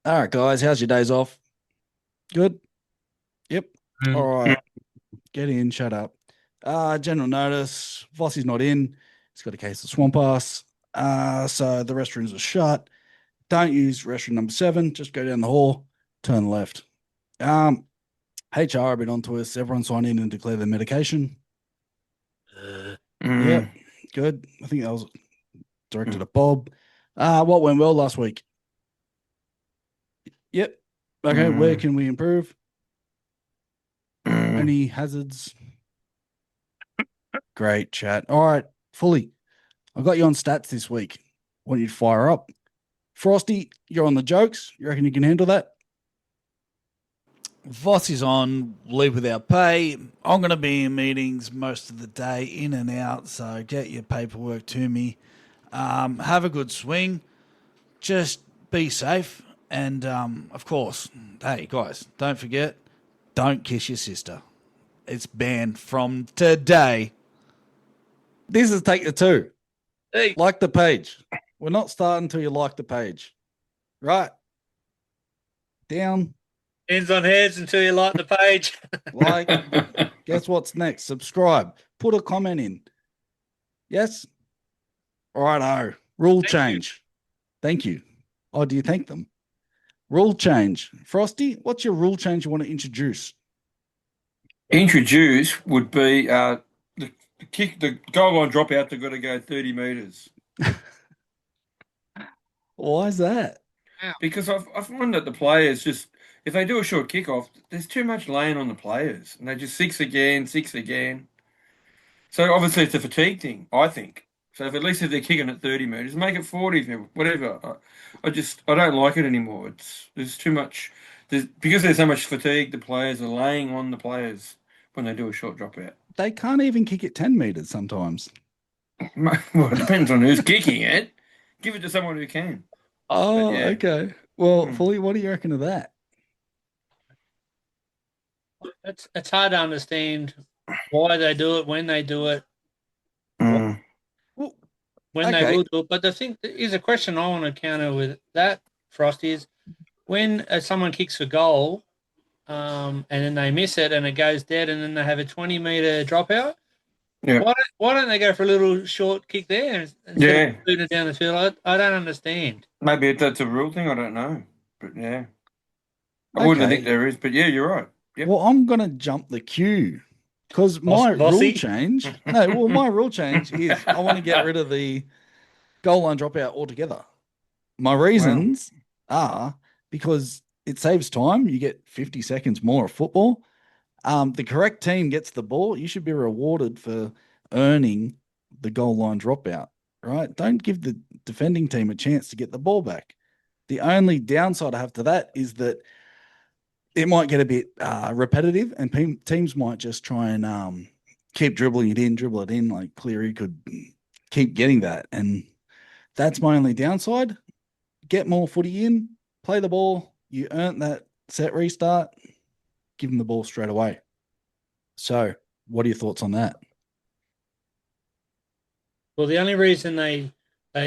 All right, guys. How's your days off? Good? Yep. All right. Get in. Shut up. General notice. Vossi's not in. He's got a case of swamp ass. So the restrooms are shut. Don't use restroom number 7. Just go down the hall, turn left. HR have been on to us. Everyone sign in and declare their medication. Yep. Good. I think that was directed at Bob. What went well last week? Yep. Okay. Where can we improve? Any hazards? Great chat. All right. Fully. I got you on stats this week. Want you to fire up. Frosty, you're on the jokes. You reckon you can handle that? Voss is on leave without pay. I'm going to be in meetings most of the day, in and out, so get your paperwork to me. Have a good swing. Just be safe. And, of course, hey, guys, don't forget, don't kiss your sister. It's banned from today. This is take the 2. Hey. Like the page. We're not starting until you like the page. Right. Down. Hands on heads until you like the page. Like. Guess what's next? Subscribe. Put a comment in. Yes? All right. Rule change. Thank you. Oh, do you thank them? Rule change. Frosty, what's your rule change you want to introduce? Introduce would be the goal line dropout. They've got to go 30 metres. Why is that? Because I find that the players just, if they do a short kickoff, there's too much laying on the players, and they just six again. So obviously it's a fatigue thing, I think. So if at least if they're kicking at 30 metres, make it 40, whatever. I don't like it anymore. There's too much. Because there's so much fatigue, the players are laying on the players when they do a short dropout. They can't even kick it 10 metres sometimes. Well, it depends on who's kicking it. Give it to someone who can. Oh, yeah. Okay. Well, Fully, what do you reckon of that? It's hard to understand why they do it, when they do it, when they will do it. But the thing is, a question I want to counter with that, Frosty, is when someone kicks a goal and then they miss it and it goes dead and then they have a 20-metre dropout, why don't they go for a little short kick there instead of shooting it down the field? I don't understand. Maybe that's a rule thing. I don't know. But, yeah. I wouldn't think there is. But, yeah, you're right. Yep. Well, I'm going to jump the queue because my rule change – my rule change is I want to get rid of the goal line dropout altogether. My reasons are because it saves time. You get 50 seconds more of football. The correct team gets the ball. You should be rewarded for earning the goal line dropout, right? Don't give the defending team a chance to get the ball back. The only downside I have to that is that it might get a bit repetitive and teams might just try and keep dribble it in. Like Cleary could keep getting that. And that's my only downside. Get more footy in, play the ball. You earn that set restart. Give them the ball straight away. So what are your thoughts on that? Well, the only reason they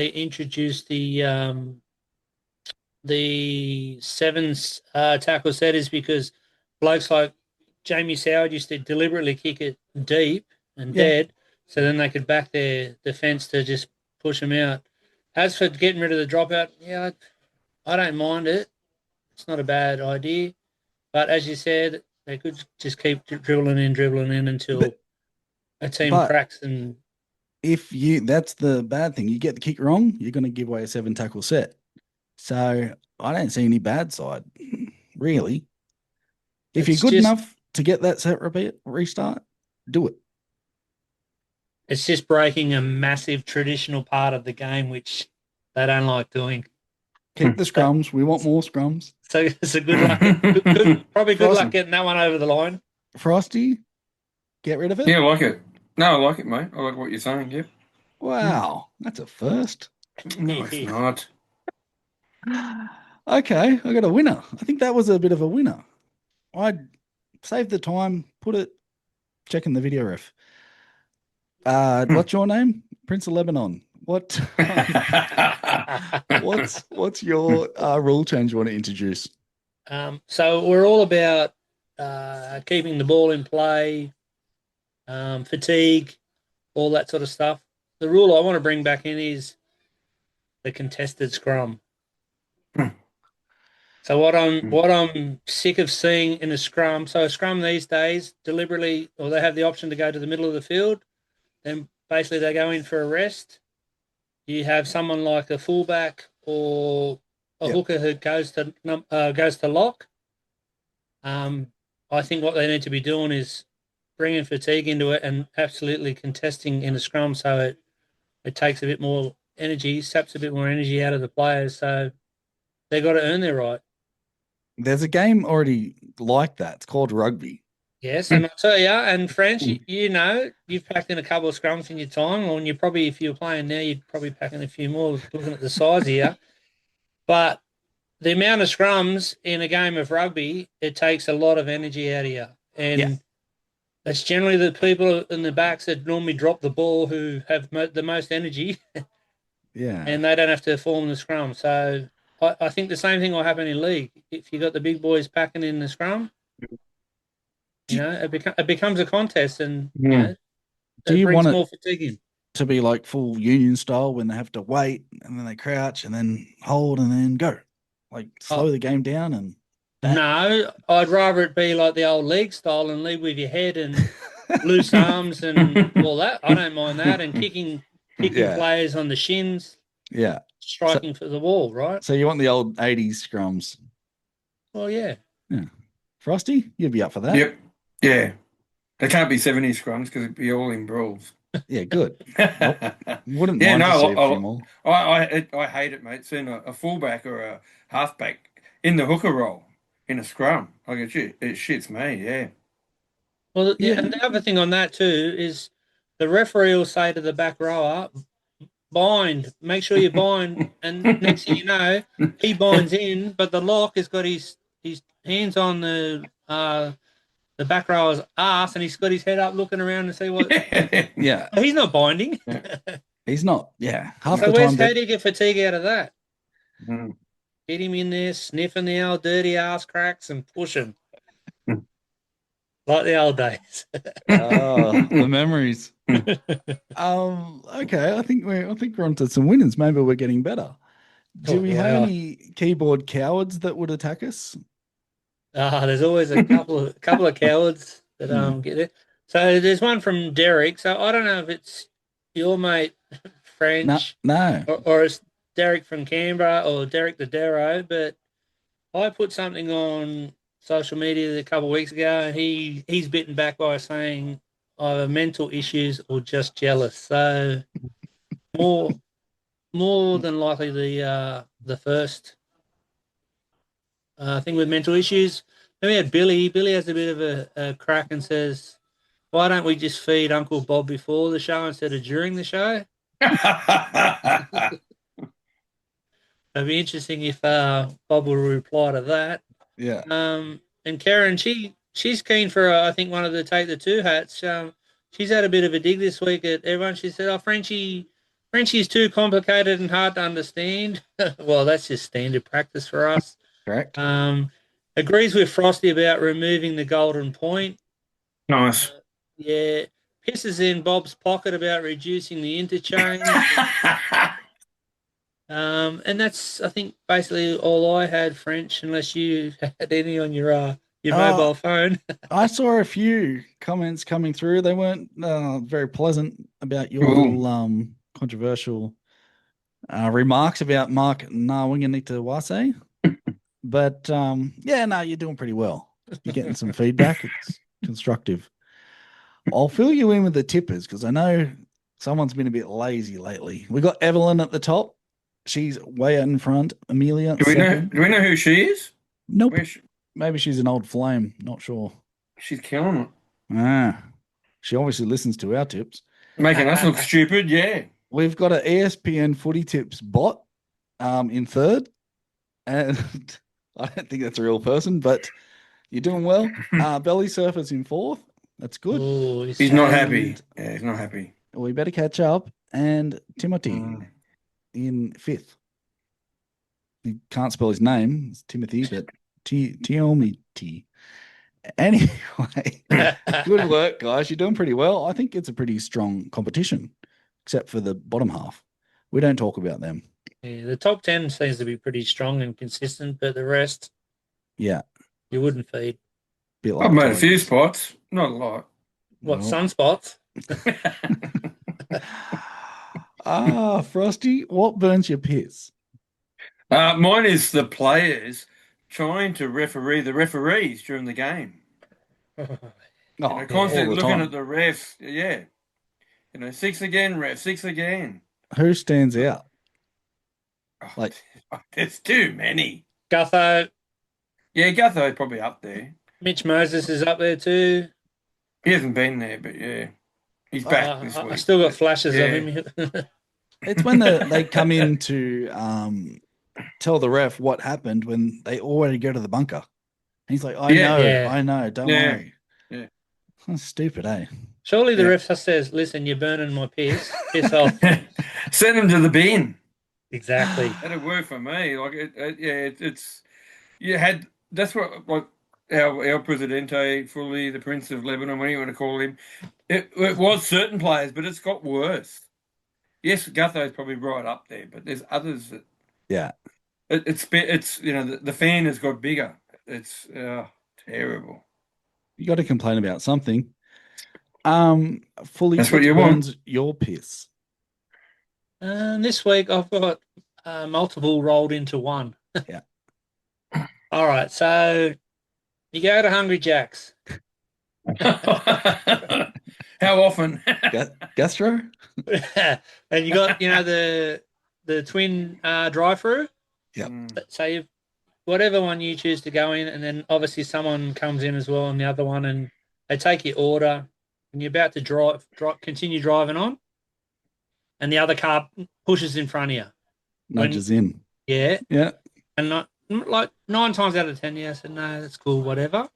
introduced the 7 tackle set is because blokes like Jamie Soward used to deliberately kick it deep and dead, so then they could back their defence to just push them out. As for getting rid of the dropout, I don't mind it. It's not a bad idea. But as you said, they could just keep dribbling in until a team cracks. And that's the bad thing. You get the kick wrong, you're going to give away a 7 tackle set. So I don't see any bad side, really. If you're good enough to get that set restart, do it. It's just breaking a massive traditional part of the game, which they don't like doing. Keep the scrums. We want more scrums. So it's a good luck. Probably good luck getting that one over the line. Frosty, get rid of it? Yeah, I like it. No, I like it, mate. I like what you're saying, yeah. Wow, that's a first. No, it's not. Okay, I got a winner. I think that was a bit of a winner. I'd save the time, checking the video ref. What's your name? Prince of Lebanon. What's your rule change you want to introduce? So we're all about keeping the ball in play, fatigue, all that sort of stuff. The rule I want to bring back in is the contested scrum. So what I'm sick of seeing in a scrum. So a scrum these days deliberately, or they have the option to go to the middle of the field, then basically they go in for a rest. You have someone like a fullback or a hooker who goes to lock. I think what they need to be doing is bringing fatigue into it and absolutely contesting in a scrum, so it takes a bit more energy, saps a bit more energy out of the players. So they got to earn their right. There's a game already like that. It's called rugby. Yes, and I tell you, and French, you know, you've packed in a couple of scrums in your time, and you probably, if you're playing now, you'd probably pack in a few more looking at the size here. But the amount of scrums in a game of rugby, it takes a lot of energy out of you. And it's generally the people in the backs that normally drop the ball who have the most energy. And they don't have to form the scrum. So I think the same thing will happen in league. If you got the big boys packing in the scrum, you know, it becomes a contest, and you know, do you brings want more fatigue in. To be like full union style when they have to wait and then they crouch and then hold and then go, like slow the game down? And no, I'd rather it be like the old league style and lead with your head and loose arms and all that. I don't mind that, and kicking players on the shins, striking for the wall, right? So you want the old 80s scrums? Well, yeah. Frosty, you'd be up for that? Yep. Yeah. They can't be 70s scrums because it'd be all in brawls. Yeah, good. Wouldn't mind to see a few more. I hate it, mate. Seeing a fullback or a halfback in the hooker role in a scrum. Like it shits me, yeah. Well, and the other thing on that too is the referee will say to the back rower, bind, make sure you bind. And next thing you know, he binds in, but the lock has got his hands on the back rower's ass, and he's got his head up looking around to see what. Yeah. He's not binding. He's not. Yeah. Half so the time. How do you get fatigue out of that? Get him in there, sniffing the old dirty ass cracks and push him. Like the old days. The memories. Okay, I think we're onto some winners. Maybe we're getting better. Do we have any keyboard cowards that would attack us? There's always a couple of cowards that get it. So there's one from Derek. So I don't know if it's your mate French, no, or it's Derek from Canberra or Derek the Darrow. But I put something on social media a couple of weeks ago, and he's bitten back by saying either mental issues or just jealous. So more than likely the first thing with mental issues. Then we had Billy. Billy has a bit of a crack and says, "Why don't we just feed Uncle Bob before the show instead of during the show?" It'd be interesting if Bob will reply to that. Yeah. And Karen, she's keen for I think one of the take the two hats. She's had a bit of a dig this week at everyone. She said, "Oh, Frenchie's too complicated and hard to understand." Well, that's just standard practice for us. Correct. Agrees with Frosty about removing the golden point. Nice. Yeah. Pisses in Bob's pocket about reducing the interchange. And that's, I think, basically all I had, French, unless you had any on your mobile phone. I saw a few comments coming through. They weren't very pleasant about your little controversial remarks about Mark Nawinganitawase. But you're doing pretty well. You're getting some feedback. It's constructive. I'll fill you in with the tippers because I know someone's been a bit lazy lately. We got Evelyn at the top. She's way out in front. Amelia. Do we know who she is? Nope. Maybe she's an old flame. Not sure. She's killing it. She obviously listens to our tips. Making us look stupid, yeah. We've got an ESPN footy tips bot in third. And I don't think that's a real person, but you're doing well. Belly Surfer's in fourth. That's good. Ooh, he's not happy. Yeah, he's not happy. we better catch up. And Timothy in 5th. He can't spell his name. It's Timothy, but Tiomiti. Anyway, good work, guys. You're doing pretty well. I think it's a pretty strong competition, except for the bottom half. We don't talk about them. Yeah, the top 10 seems to be pretty strong and consistent, but the rest, yeah, you wouldn't feed. I've made a few spots, not a lot. What, sunspots? Frosty, what burns your piss? Mine is the players trying to referee the referees during the game. Constantly looking at the refs. Yeah. 6 again, ref, 6 again. Who stands out? There's too many. Gutho. Yeah, Gutho's probably up there. Mitch Moses is up there too. He hasn't been there, but yeah. He's back this week. I still got flashes of him. It's when they come in to tell the ref what happened when they already go to the bunker. And he's like, I know, don't worry. Yeah. That's stupid, eh? Surely the ref says, listen, you're burning my piss. Piss off. Send him to the bin. Exactly. That'd work for me. That's what our Presidente, fully the Prince of Lebanon, what do you want to call him? It was certain players, but it's got worse. Yes, Gutho's probably right up there, but there's others that. Yeah. It's the fan has got bigger. It's terrible. You got to complain about something. Fully. That's what you want. Your piss. This week I've got multiple rolled into one. Yeah. All right, so you go to Hungry Jack's. How often? Gastro? And you got, the twin drive-through. Yeah. So whatever one you choose to go in, and then obviously someone comes in as well on the other one, and they take your order, and you're about to continue driving on, and the other car pushes in front of you. Nudges in. Yeah. Yeah. And not, like 9 times out of 10, I said, no, that's cool, whatever.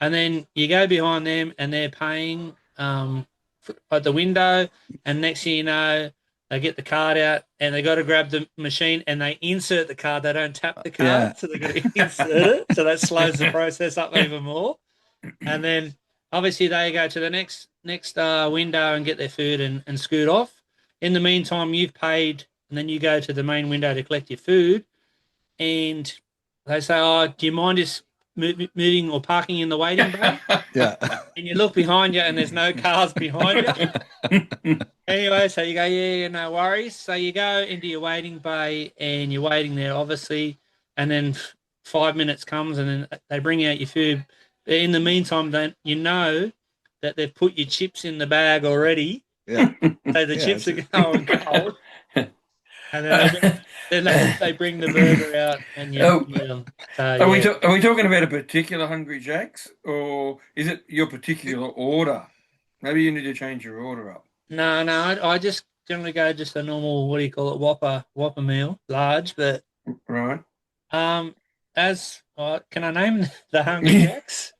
And then you go behind them, and they're paying at the window, and next thing you know, they get the card out, and they got to grab the machine, and they insert the card. They don't tap the card, so they got to insert it. So that slows the process up even more. And then obviously they go to the next window and get their food and scoot off. In the meantime, you've paid, and then you go to the main window to collect your food, and they say, "Oh, do you mind us moving or parking in the waiting bay?" Yeah. And you look behind you, and there's no cars behind you. Anyway, so you go, yeah, no worries. So you go into your waiting bay, and you're waiting there, obviously, and then 5 minutes comes, and then they bring out your food. In the meantime, then you know that they've put your chips in the bag already. Yeah. So the chips are going cold. And then they bring the burger out, and you eat them. So, are we talking about a particular Hungry Jack's, or is it your particular order? Maybe you need to change your order up. No, I just generally go just a normal, what do you call it, Whopper meal, large, but right. Can I name the Hungry Jacks?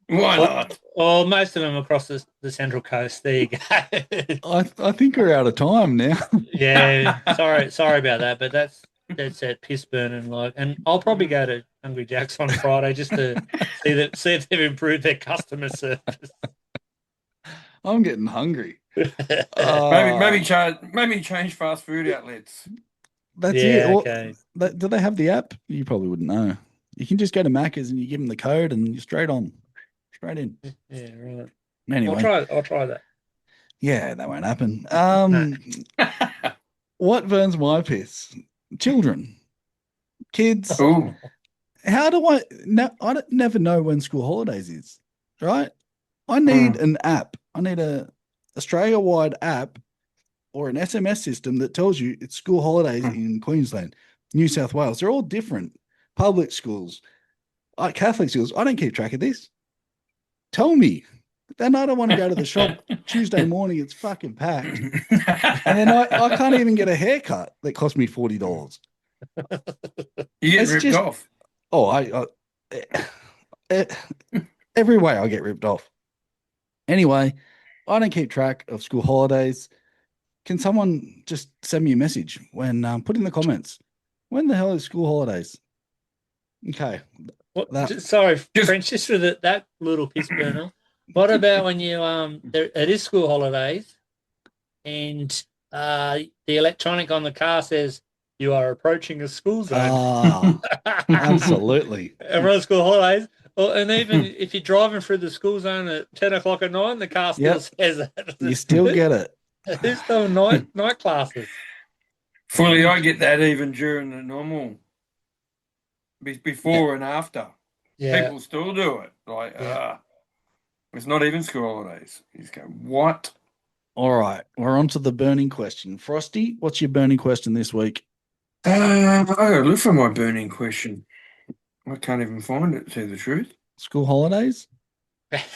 Why not? Well, most of them across the Central Coast. There you go. I think we're out of time now. Yeah, sorry about that, but that's that piss burning and I'll probably go to Hungry Jack's on Friday just to see if they've improved their customer service. I'm getting hungry. Maybe change fast food outlets. That's it. Okay. Do they have the app? You probably wouldn't know. You can just go to Macca's and you give them the code and you're straight in. Yeah, right. Anyway, I'll try that. Yeah, that won't happen. What burns my piss? Children, kids. Ooh. How do I never know when school holidays is, right? I need an app. I need a Australia-wide app or an SMS system that tells you it's school holidays in Queensland, New South Wales. They're all different. Public schools, Catholic schools. I don't keep track of this. Tell me. Then I don't want to go to the shop Tuesday morning. It's fucking packed. And then I can't even get a haircut that cost me $40. You get ripped off. Oh, every way I get ripped off. Anyway, I don't keep track of school holidays. Can someone just send me a message when put in the comments when the hell is school holidays? Okay. Sorry, French, just for that little piss burner. What about when you it is school holidays and the electronic on the car says you are approaching a school zone? Absolutely. Everyone's school holidays. Well, and even if you're driving through the school zone at 10 o'clock at night, the car still says it. You still get it. Who's doing night classes? Fully, I get that even during the normal, before and after. Yeah. People still do it. Like, it's not even school holidays. You just go, what? All right, we're on to the burning question. Frosty, what's your burning question this week? I gotta look for my burning question. I can't even find it, to tell you the truth. School holidays?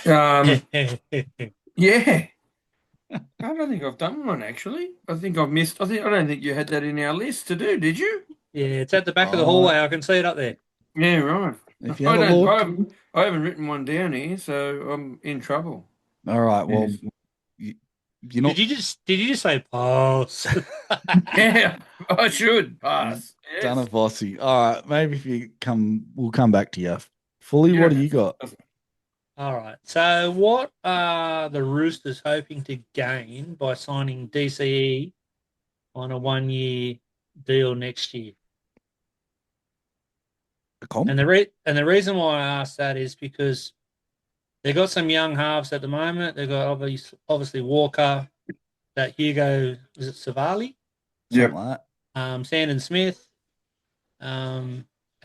Yeah. I don't think I've done one, actually. I think I've missed. I don't think you had that in our list to do, did you? Yeah, it's at the back of the hallway. I can see it up there. Yeah, right. If you have a look, I haven't written one down here, so I'm in trouble. All right. Well, you know. Did you just say pass? Yeah, I should pass. Yes. Done it, Bossy. All right. Maybe we'll come back to you. Fully, what do you got? All right. So, what are the Roosters hoping to gain by signing DCE on a 1-year deal next year? And the reason why I ask that is because they've got some young halves at the moment. They've got obviously Walker, that Hugo, is it Savali? Yeah. Sandon Smith.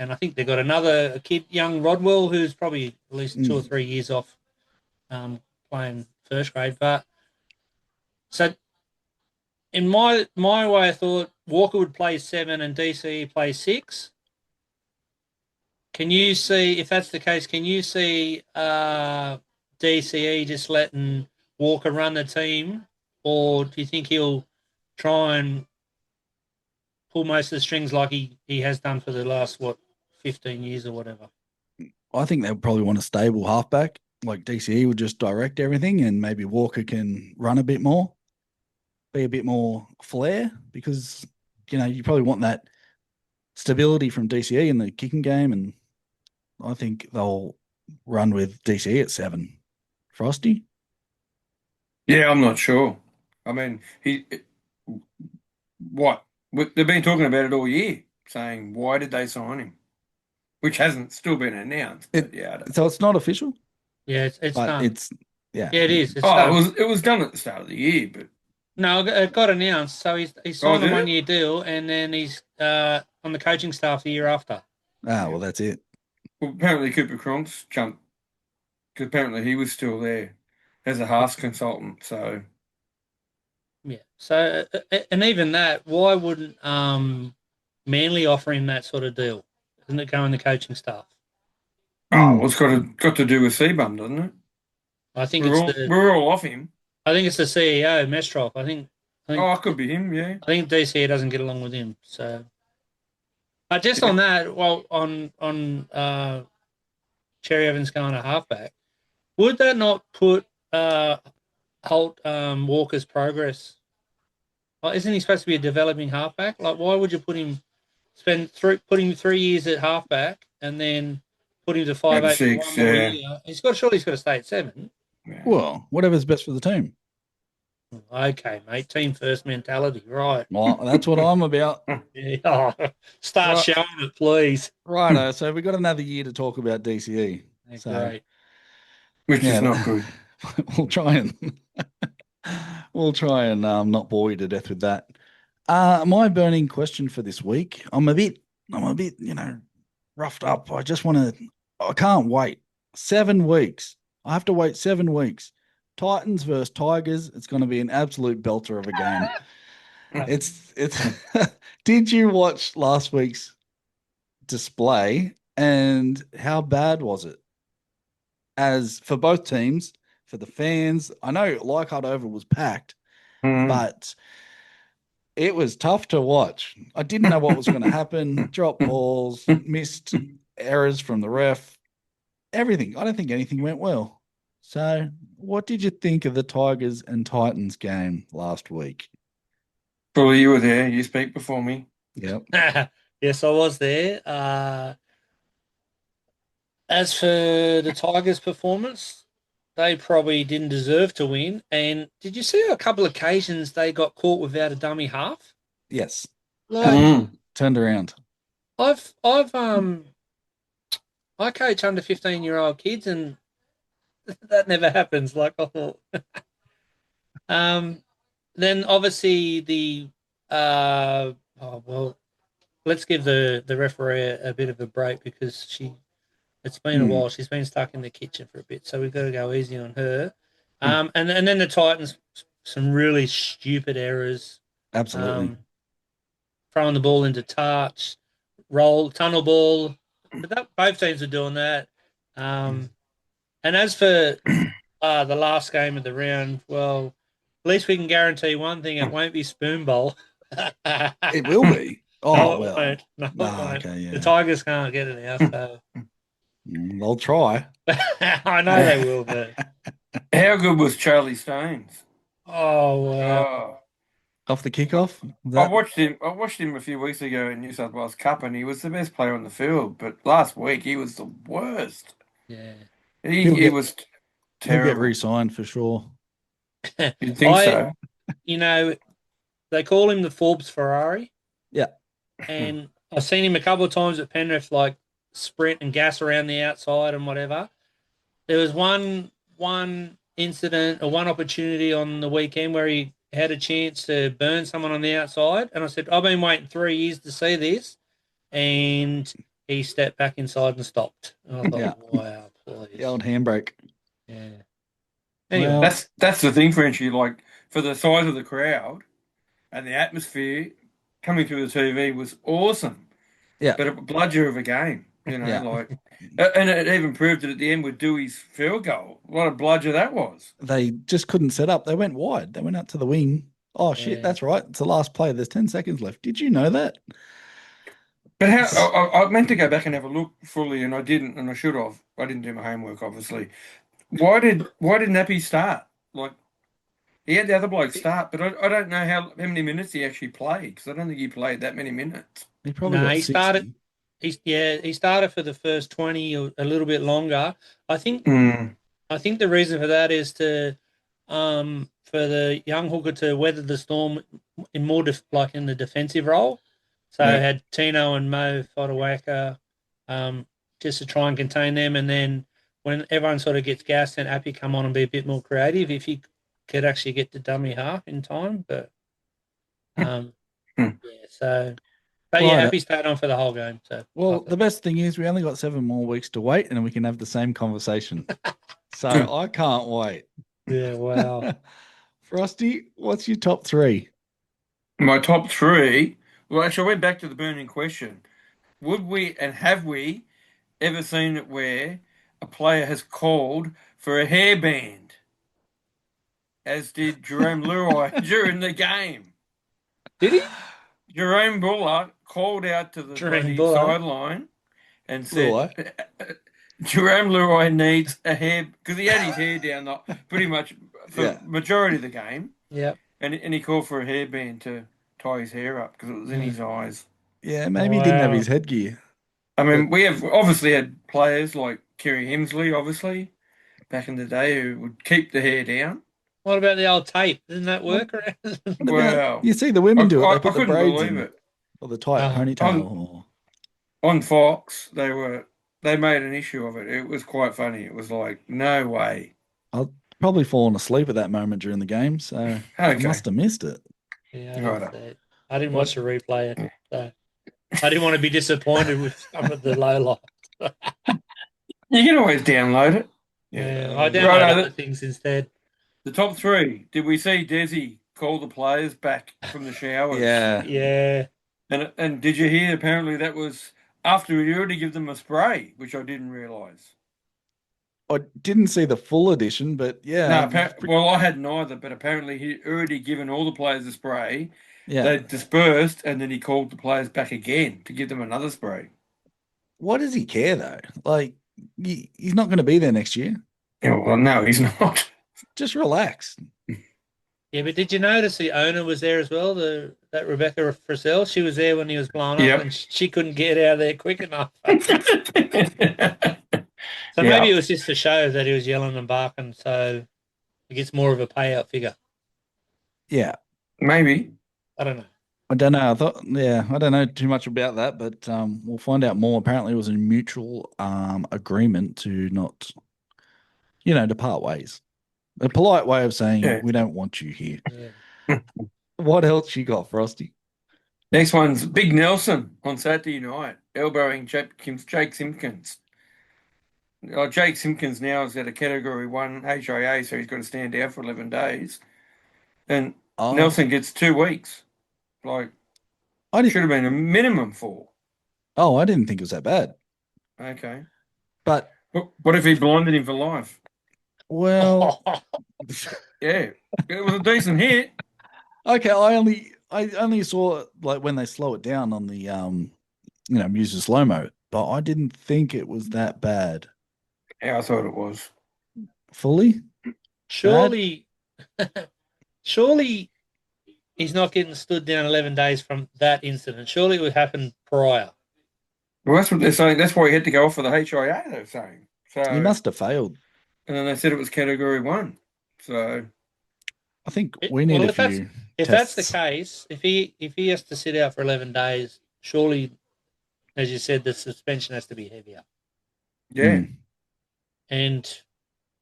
And I think they've got another kid, young Rodwell, who's probably at least 2 or 3 years off playing first grade. But so in my way, I thought Walker would play 7 and DCE play 6. Can you see, if that's the case, can you see DCE just letting Walker run the team, or do you think he'll try and pull most of the strings like he has done for the last, 15 years or whatever? I think they'll probably want a stable halfback. Like DCE would just direct everything, and maybe Walker can run a bit more, be a bit more flair, because, you probably want that stability from DCE in the kicking game, and I think they'll run with DCE at 7. Frosty? Yeah, I'm not sure. I mean, what? They've been talking about it all year, saying, why did they sign him? Which hasn't still been announced. So it's not official? Yeah, it's done. Yeah, it is. It was done at the start of the year, but no, it got announced. So he signed a 1-year deal, and then he's on the coaching staff the year after. Well, that's it. Well, apparently Cooper Cronk's jumped, because apparently he was still there as a Haas consultant. So yeah. So and even that, why wouldn't Manly offer him that sort of deal? Isn't it going the coaching staff? Oh, well, it's got to do with Seabum, doesn't it? I think we're all off him. I think it's the CEO, Mestrov. I think it could be him. Yeah. I think DCE doesn't get along with him. So, just on that, well, on Cherry Evans going to halfback, would that not put halt Walker's progress? Isn't he supposed to be a developing halfback? Like, why would you put him 3 years at halfback and then put him to 5'8" one more year? He's got to stay at 7. Yeah. Well, whatever's best for the team. Okay, mate. Team first mentality, right? Well, that's what I'm about. Start showing it, please. Righto. So we've got another year to talk about DCE. Great. Which is not good. We'll try and not bore you to death with that. My burning question for this week. I'm a bit, roughed up. I can't wait. 7 weeks. I have to wait 7 weeks. Titans versus Tigers. It's going to be an absolute belter of a game. It's. Did you watch last week's display, and how bad was it? As for both teams, for the fans, I know Leichhardt Oval was packed, but it was tough to watch. I didn't know what was going to happen. Drop balls, missed errors from the ref, everything. I don't think anything went well. So, what did you think of the Tigers and Titans game last week? Well, you were there. You speak before me. Yep. Yes, I was there. As for the Tigers' performance, they probably didn't deserve to win. And did you see a couple of occasions they got caught without a dummy half? Yes. Like Turned around. I've I coach under 15-year-old kids and that never happens. Like I thought. Then obviously the let's give the referee a bit of a break because it's been a while. She's been stuck in the kitchen for a bit, so we've got to go easy on her. And then the Titans, some really stupid errors. Absolutely. Throwing the ball into touch, tunnel ball. But both teams are doing that. And as for the last game of the round, well, at least we can guarantee one thing: it won't be spoon bowl. It will be. Oh, no, well. it won't. No, it won't. Okay, yeah. The Tigers can't get it now, so they'll try. I know they will, but how good was Charlie Stones? Oh wow! Off the kickoff. I watched him a few weeks ago in New South Wales Cup, and he was the best player on the field. But last week he was the worst. Yeah, he was terrible. He'll get re-signed for sure. You'd think so. You know, they call him the Forbes Ferrari. Yeah. And I've seen him a couple of times at Penrith, like sprint and gas around the outside and whatever. There was one incident or one opportunity on the weekend where he had a chance to burn someone on the outside. And I said, I've been waiting 3 years to see this. And he stepped back inside and stopped. And I thought, wow, please. The old handbrake. Yeah. Anyway. Well, that's the thing, Frenchie. Like, for the size of the crowd and the atmosphere coming through the TV was awesome. Yeah. But a bludger of a game, and it even proved it at the end with Dewey's field goal. What a bludger that was. They just couldn't set up. They went wide. They went out to the wing. Oh, shit, that's right. It's the last play. There's 10 seconds left. Did you know that? But I meant to go back and have a look fully, and I didn't, and I should have. I didn't do my homework, obviously. Why did Nappy start? Like, he had the other bloke start, but I don't know how many minutes he actually played, because I don't think he played that many minutes. He probably he started. He started for the first 20 or a little bit longer. I think the reason for that is to for the young hooker to weather the storm in more like in the defensive role. So I had Tino and Mo Fodawaka just to try and contain them, and then when everyone sort of gets gassed, then Appy come on and be a bit more creative if he could actually get to dummy half in time. But But yeah, Appy stayed on for the whole game. So the best thing is we only got 7 more weeks to wait, and then we can have the same conversation. So I can't wait. Yeah, wow. Frosty, what's your top 3? My top 3. Well, actually, I went back to the burning question. Would we and have we ever seen it where a player has called for a hairband, as did Jerome Luai during the game? Did he? Jerome Buller called out to the sideline and said, Jerome Luai needs a hair, because he had his hair down pretty much for the majority of the game. Yeah. And he called for a hairband to tie his hair up because it was in his eyes. Yeah, maybe he didn't have his headgear. I mean, we have obviously had players like Kerry Hemsley, obviously, back in the day, who would keep the hair down. What about the old tape? Didn't that work? Well, you see the women do it. They put I couldn't believe it. Or the tight ponytail. On Fox, they made an issue of it. It was quite funny. It was like, no way. I'll probably fallen asleep at that moment during the game, so I must have missed it. Yeah, I didn't watch the replay. So I didn't want to be disappointed with some of the low lights. You can always download it. Yeah, I download other things instead. The top 3. Did we see Desi call the players back from the showers? Yeah. And did you hear? Apparently that was after he already given them a spray, which I didn't realise. I didn't see the full edition, but yeah. No, I hadn't either, but apparently he'd already given all the players a spray. Yeah. They dispersed, and then he called the players back again to give them another spray. Why does he care, though? Like, he's not going to be there next year. Yeah, well, no, he's not. Just relax. Yeah, but did you notice the owner was there as well? That Rebecca Frizzell, she was there when he was blown up, and she couldn't get out of there quick enough. So maybe it was just to show that he was yelling and barking, so he gets more of a payout figure. Yeah, maybe. I don't know. I don't know. I don't know too much about that, but we'll find out more. Apparently, it was a mutual agreement to not, to part ways. A polite way of saying we don't want you here. Yeah. What else you got, Frosty? Next one's Big Nelson on Saturday night, elbowing Jake Simpkins. Jake Simpkins now is at a Category 1 HIA, so he's got to stand out for 11 days. And Nelson gets 2 weeks. Should have been a minimum 4. Oh, I didn't think it was that bad. Okay. But what if he blinded him for life? Well, yeah, it was a decent hit. Okay, I only saw like when they slow it down on the use the slow mo, but I didn't think it was that bad. Yeah, I thought it was. Fully? Surely he's not getting stood down 11 days from that incident. Surely it would happen prior. Well, that's what they're saying. That's why he had to go off for the HIA, they're saying. So he must have failed. And then they said it was Category 1. So I think we need a few. If that's the case, if he has to sit out for 11 days, surely, as you said, the suspension has to be heavier. Yeah. And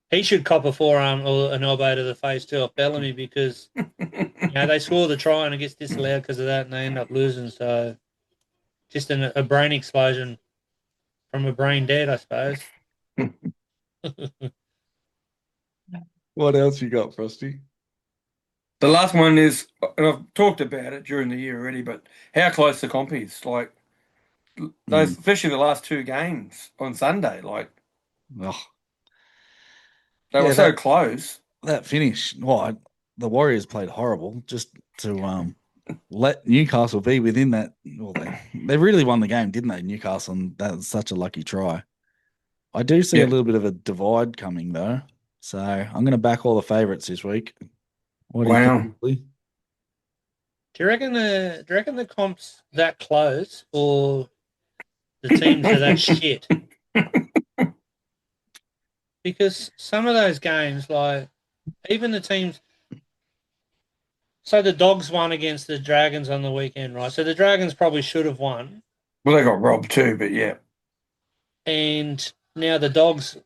he should cop a forearm or an elbow to the face too off Bellamy because they score the try and it gets disallowed because of that and they end up losing. So just a brain explosion from a brain dead, I suppose. What else you got, Frosty? The last one is, and I've talked about it during the year already, but how close the comp is. Like, those, especially the last 2 games on Sunday, they were so close. That finish, the Warriors played horrible just to let Newcastle be within that. Well, they really won the game, didn't they, Newcastle? And that was such a lucky try. I do see a little bit of a divide coming, though. So I'm going to back all the favourites this week. What do you think, Lee? Do you reckon the comp's that close or the teams are that shit? Because some of those games, like even the teams, so the Dogs won against the Dragons on the weekend, right? So the Dragons probably should have won. Well, they got robbed too, but yeah. And now the Dogs,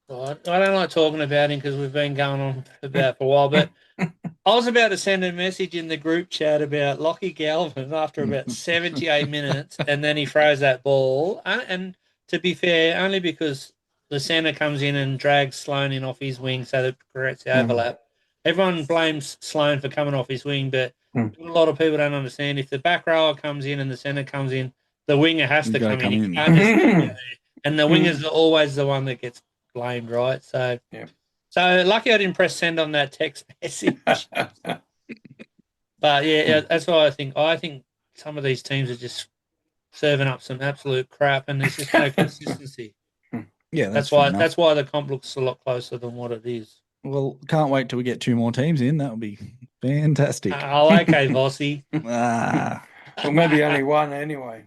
I don't like talking about him because we've been going on about for a while, but I was about to send a message in the group chat about Lockie Galvin after about 78 minutes, and then he throws that ball. And to be fair, only because the centre comes in and drags Sloan in off his wing so that creates the overlap. Everyone blames Sloan for coming off his wing, but a lot of people don't understand. If the back rower comes in and the centre comes in, the winger has to come in. He can't just and the winger's always the one that gets blamed, right? So, So lucky I didn't press send on that text message. But yeah, that's what I think. I think some of these teams are just serving up some absolute crap, and there's just no consistency. Yeah, that's why the comp looks a lot closer than what it is. Well, can't wait till we get 2 more teams in. That would be fantastic. Oh, okay, Vossi. Well, maybe only one anyway.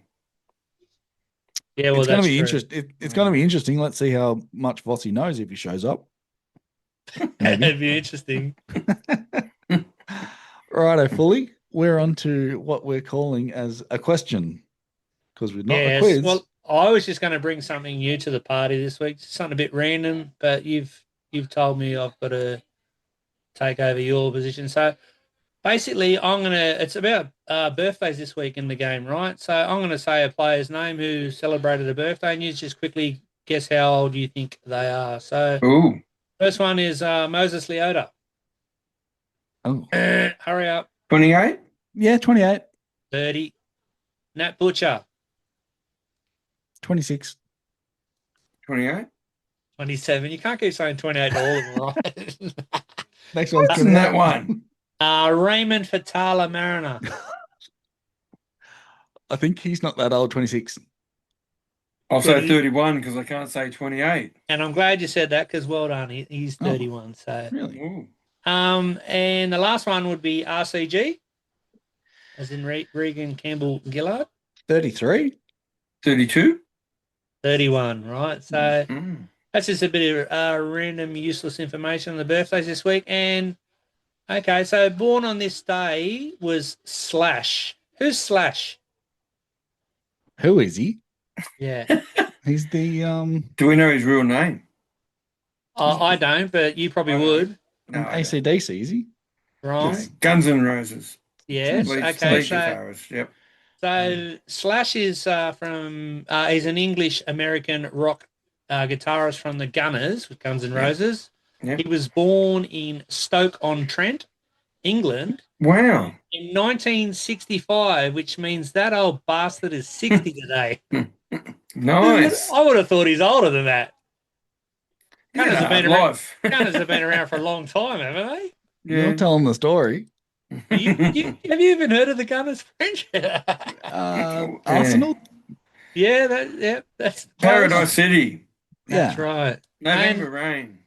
Yeah, well, it's going to be interesting. It's going to be interesting. Let's see how much Vossi knows if he shows up. It'd be interesting. Righto, fully. We're on to what we're calling as a question because we're not a quiz. Well, I was just going to bring something new to the party this week, something a bit random, but you've told me I've got to take over your position. So basically, it's about birthdays this week in the game, right? So I'm going to say a player's name who celebrated a birthday, and you just quickly guess how old you think they are. So first one is Moses Leota. Oh. Hurry up. 28? Yeah, 28. 30. Nat Butcher. 26. 28? 27. You can't keep saying 28 to all of them, right? Next one's What's in that one? Raymond Fatala Mariner. I think he's not that old, 26. I'll say 31 because I can't say 28. And I'm glad you said that because well done. He's 31. So Really? Ooh. And the last one would be RCG, as in Regan Campbell Gillard. 33? 32? 31, right? So that's just a bit of random useless information on the birthdays this week. And okay, so born on this day was Slash. Who's Slash? Who is he? Yeah. He's the Do we know his real name? I don't, but you probably would. No, AC/DC, is he? Wrong. Yes. Guns N' Roses. Yes. Okay. Lead guitarist. Yep. So Slash is he's an English American rock guitarist from the Gunners with Guns N' Roses. Yep. He was born in Stoke-on-Trent, England. Wow. In 1965, which means that old bastard is 60 today. Nice. I would have thought he's older than that. Gunners have been around for a long time, haven't they? Yeah. You're telling the story. Have you even heard of the Gunners, French? Arsenal? Yeah, that's Paradise City. That's right. November Rain.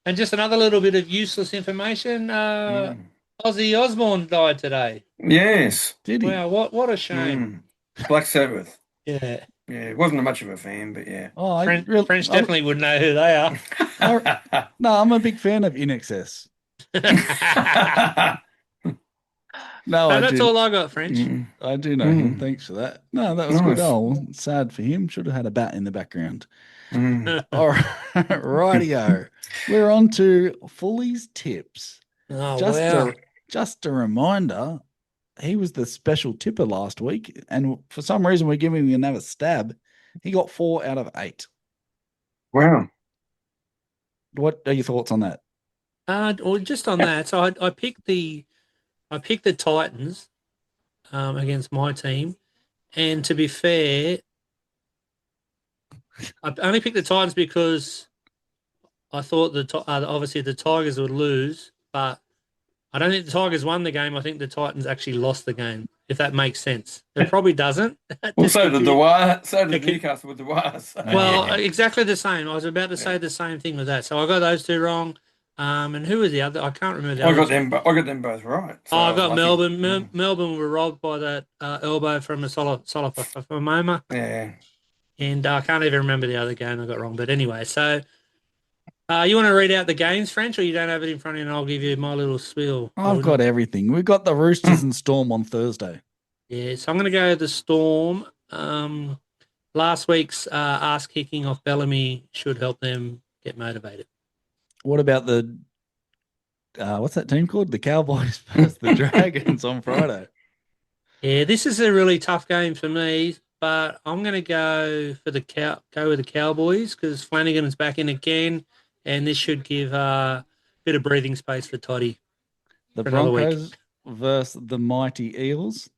And just another little bit of useless information. Ozzy Osbourne died today. Yes. Did he? Wow, what a shame. Black Sabbath. Yeah. Yeah, wasn't much of a fan, but yeah. Oh, French definitely would know who they are. No, I'm a big fan of In Excess. No, that's all I got, French. I do know him. Thanks for that. No, that was good. Oh, sad for him. Should have had a bat in the background. All right, rightio. We're on to Fully's tips. Oh, Just a reminder, he was the special tipper last week, and for some reason we're giving him another stab. He got 4 out of 8. Wow. What are your thoughts on that? Or just on that. So I picked the Titans against my team, and to be fair, I only picked the Titans because I thought obviously the Tigers would lose, but I don't think the Tigers won the game. I think the Titans actually lost the game, if that makes sense. It probably doesn't. Well, so did Newcastle with the Wires. So. Well, exactly the same. I was about to say the same thing with that. So I got those two wrong. And who was the other? I can't remember the other. I got them both right. So I got Melbourne. Melbourne were robbed by that elbow from a Solomoma. Yeah. And I can't even remember the other game I got wrong. But anyway, so you want to read out the games, French, or you don't have it in front of you and I'll give you my little spiel? I've got everything. We've got the Roosters and Storm on Thursday. Yeah, so I'm going to go the Storm. Last week's ass kicking off Bellamy should help them get motivated. What about the what's that team called? The Cowboys versus the Dragons on Friday. Yeah, this is a really tough game for me, but I'm going to go for with the Cowboys because Flanagan is back in again, and this should give a bit of breathing space for Toddy. The Broncos versus the mighty Eels.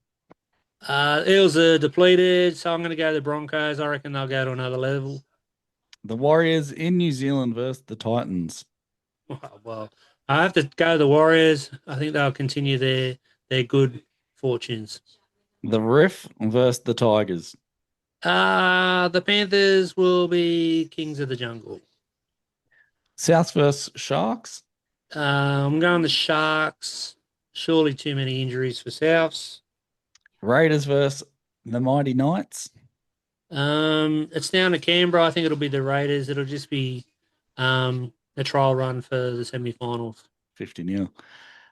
Eels are depleted, so I'm going to go the Broncos. I reckon they'll go to another level. The Warriors in New Zealand versus the Titans. Well, I have to go the Warriors. I think they'll continue their good fortunes. The Riff versus the Tigers. The Panthers will be kings of the jungle. South versus Sharks. I'm going the Sharks. Surely too many injuries for Souths. Raiders versus the Mighty Knights. It's down to Canberra. I think it'll be the Raiders. It'll just be a trial run for the semi-finals. 50-0.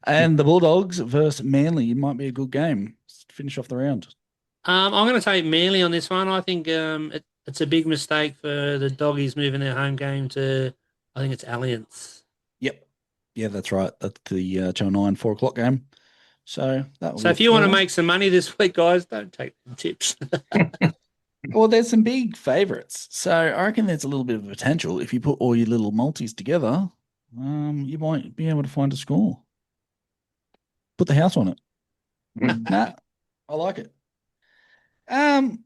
And the Bulldogs versus Manly. It might be a good game. Finish off the round. I'm going to take Manly on this one. I think it's a big mistake for the Doggies moving their home game to, I think it's Alliance. Yep. Yeah, that's right. That's the Channel 9 4 o'clock game. So if you want to make some money this week, guys, don't take the tips. Well, there's some big favourites. So I reckon there's a little bit of potential. If you put all your little multis together, you might be able to find a score. Put the house on it. Nah, I like it.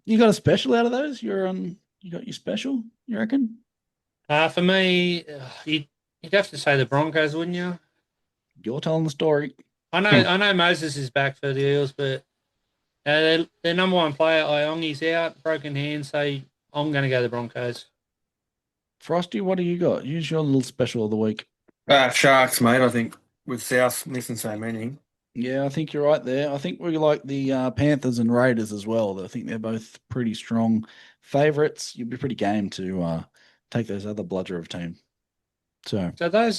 You got a special out of those? You got your special, you reckon? For me, you'd have to say the Broncos, wouldn't you? You're telling the story. I know Moses is back for the Eels, but their number one player, Iongi's out, broken hand, so I'm going to go the Broncos. Frosty, what do you got? Use your little special of the week. Sharks, mate, I think, with South missing so many. Yeah, I think you're right there. I think we like the Panthers and Raiders as well. I think they're both pretty strong favourites. You'd be pretty game to take those other bludger of team. So those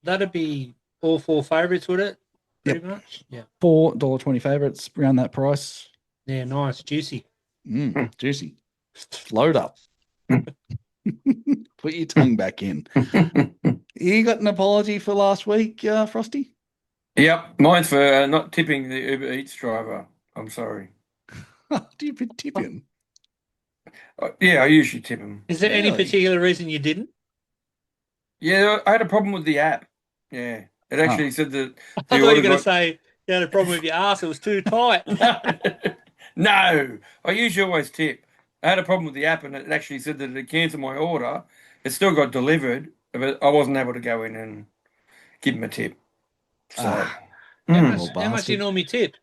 that'd be all 4 favourites, would it? Pretty much. Yeah. $4.20 favourites around that price. Yeah, nice, juicy. Juicy. Load up. Put your tongue back in. You got an apology for last week, Frosty? Yep, mine's for not tipping the Uber Eats driver. I'm sorry. Do you tip him? Yeah, I usually tip him. Is there any particular reason you didn't? Yeah, I had a problem with the app. Yeah, it actually said that. I thought you were going to say you had a problem with your ass. It was too tight. No, I usually always tip. I had a problem with the app, and it actually said that it cancelled my order. It still got delivered, but I wasn't able to go in and give him a tip. So, how much do you normally tip?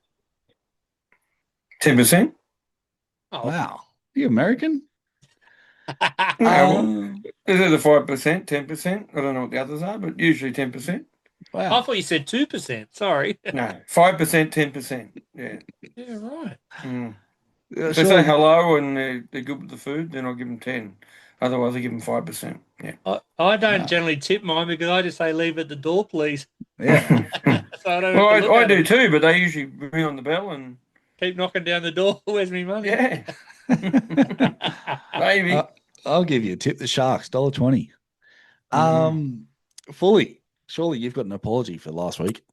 10%. Oh. Wow. Are you American? Is it the 5%, 10%? I don't know what the others are, but usually 10%. Wow. I thought you said 2%. Sorry. No, 5%, 10%. Yeah. Yeah, right. If they say hello and they're good with the food, then I'll give them 10. Otherwise, I give them 5%. Yeah. I don't generally tip mine because I just say leave at the door, please. Yeah. So I don't. Well, I do too, but they usually ring on the bell and keep knocking down the door. Where's my money? Yeah. Maybe. I'll give you a tip. The Sharks, $1.20. Fully. Surely you've got an apology for last week.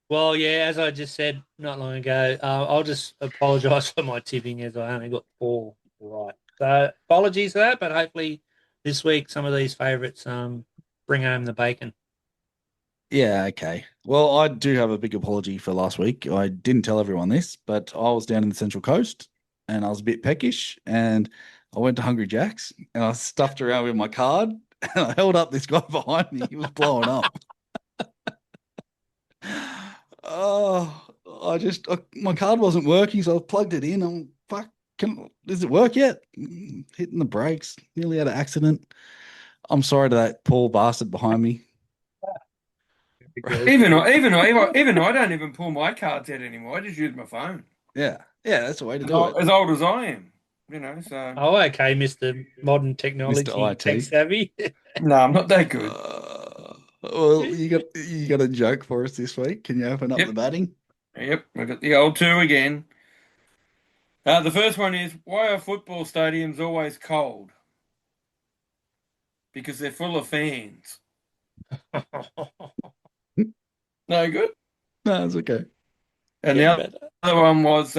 Well, yeah, as I just said not long ago, I'll just apologise for my tipping as I only got 4 right. So apologies for that, but hopefully this week some of these favourites bring home the bacon. Yeah, okay. Well, I do have a big apology for last week. I didn't tell everyone this, but I was down in the Central Coast and I was a bit peckish and I went to Hungry Jack's and I stuffed around with my card and I held up this guy behind me. He was blowing up. My card wasn't working, so I plugged it in. I'm does it work yet? Hitting the brakes, nearly had an accident. I'm sorry to that poor bastard behind me. Even I don't even pull my cards out anymore. I just use my phone. Yeah, that's the way to do it. As old as I am, So. Oh, okay, Mr. Modern Technology, Mr. tech savvy. No, I'm not that good. Well, you got a joke for us this week? Can you open up the batting? Yep, I got the old 2 again. The first one is, why are football stadiums always cold? Because they're full of fans. No good? No, it's okay. And the other one was,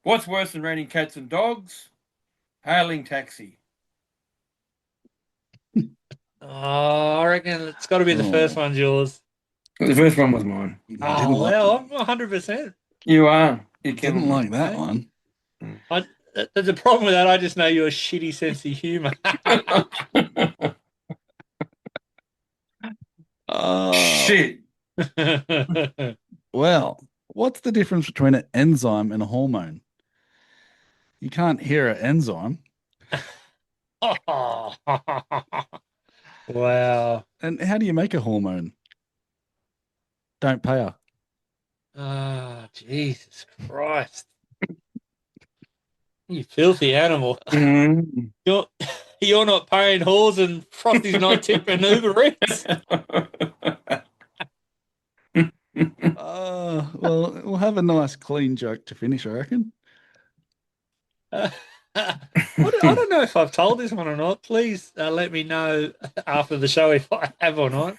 what's worse than raining cats and dogs? Hailing taxi. I reckon it's got to be the first one's yours. The first one was mine. I'm 100%. You are. You didn't like that one. There's a problem with that. I just know you're a shitty sense of humour. Shit. Well, what's the difference between an enzyme and a hormone? You can't hear an enzyme. Wow. And how do you make a hormone? Don't pay her. Oh, Jesus Christ. You filthy animal. You're not paying whores and Frosty's not tipping Uber Eats. Well, we'll have a nice clean joke to finish, I reckon. I don't know if I've told this one or not. Please let me know after the show if I have or not.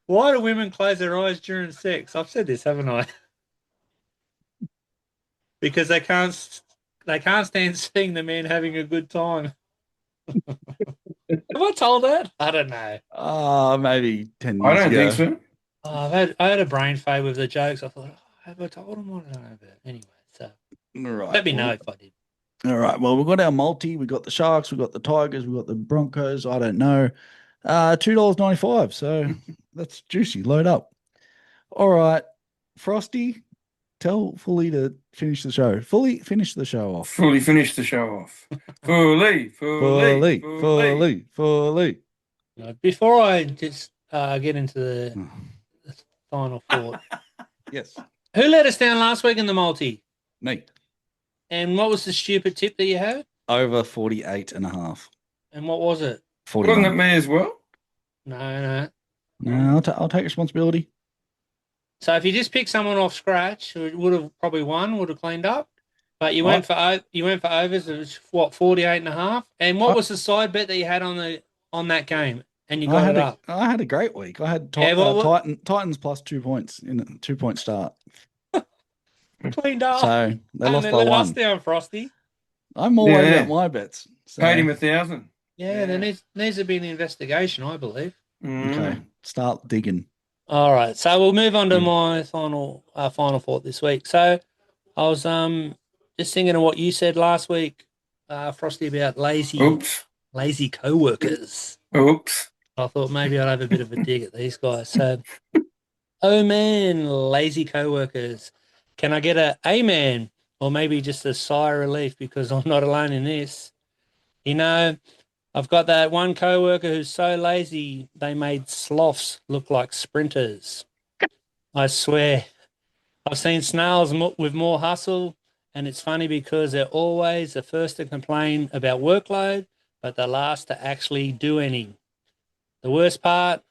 Why do women close their eyes during sex? I've said this, haven't I? Because they can't stand seeing the man having a good time. Have I told that? I don't know. Maybe 10 years ago. I don't think so. I had a brain fade with the jokes. I thought, have I told him? I don't know. But anyway, so let me know if I did. All right. Well, we've got our multi. We've got the Sharks. We've got the Tigers. We've got the Broncos. I don't know. $2.95. So that's juicy. Load up. All right. Frosty, tell Fully to finish the show. Fully finish the show off. Fully finish the show off. Fully. Before I just get into the final thought. Yes. Who let us down last week in the multi? Me. And what was the stupid tip that you had? Over 48.5. And what was it? 41. Wasn't it me as well? No. No, I'll take responsibility. So if you just pick someone off scratch, who would have probably won, would have cleaned up. But you went for overs. It was what, 48.5. And what was the side bet that you had on that game? And you got it up. I had a great week. I had Titans plus 2 points in a 2-point start. Cleaned up. So they lost by let 1. us down, Frosty. I'm more worried about my bets. So. Paid him 1,000. Yeah, there needs to be an investigation, I believe. Okay, start digging. All right, so we'll move on to my final thought this week. So I was just thinking of what you said last week, Frosty, about lazy co-workers. Oops. I thought maybe I'd have a bit of a dig at these guys. So, oh man, lazy co-workers. Can I get a amen or maybe just a sigh of relief because I'm not alone in this? You know, I've got that one co-worker who's so lazy they made sloths look like sprinters. I swear. I've seen snails with more hustle, and it's funny because they're always the first to complain about workload, but the last to actually do any. The worst part,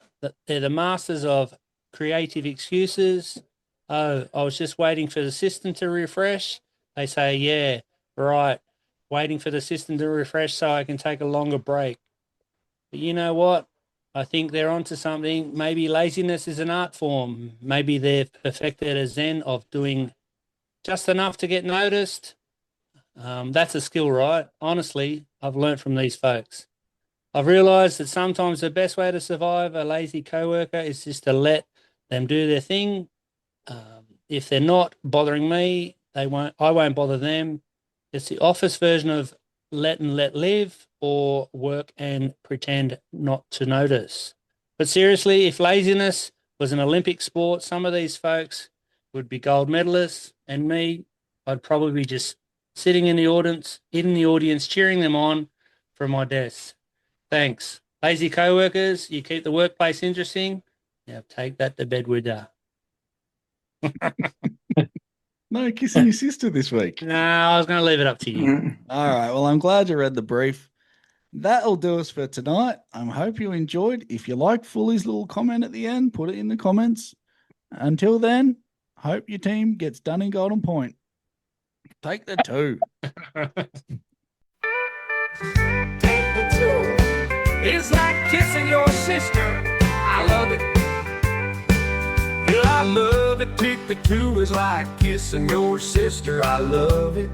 they're the masters of creative excuses. Oh, I was just waiting for the system to refresh. They say, yeah, right. Waiting for the system to refresh so I can take a longer break. But you know what? I think they're onto something. Maybe laziness is an art form. Maybe they've perfected a zen of doing just enough to get noticed. That's a skill, right? Honestly, I've learned from these folks. I've realised that sometimes the best way to survive a lazy coworker is just to let them do their thing. If they're not bothering me, I won't bother them. It's the office version of let and let live, or work and pretend not to notice. But seriously, if laziness was an Olympic sport, some of these folks would be gold medalists, and me, I'd probably be just sitting in the audience, cheering them on from my desk. Thanks. Lazy co-workers, you keep the workplace interesting. Now take that to bed with you. No kissing your sister this week. No, I was going to leave it up to you. All right. Well, I'm glad you read the brief. That'll do us for tonight. I hope you enjoyed. If you like Fully's little comment at the end, put it in the comments. Until then, hope your team gets done in Golden Point. Take the 2. Take the 2. It's like kissing your sister. I love it. Yeah, I love it. Take the 2 is like kissing your sister. I love it.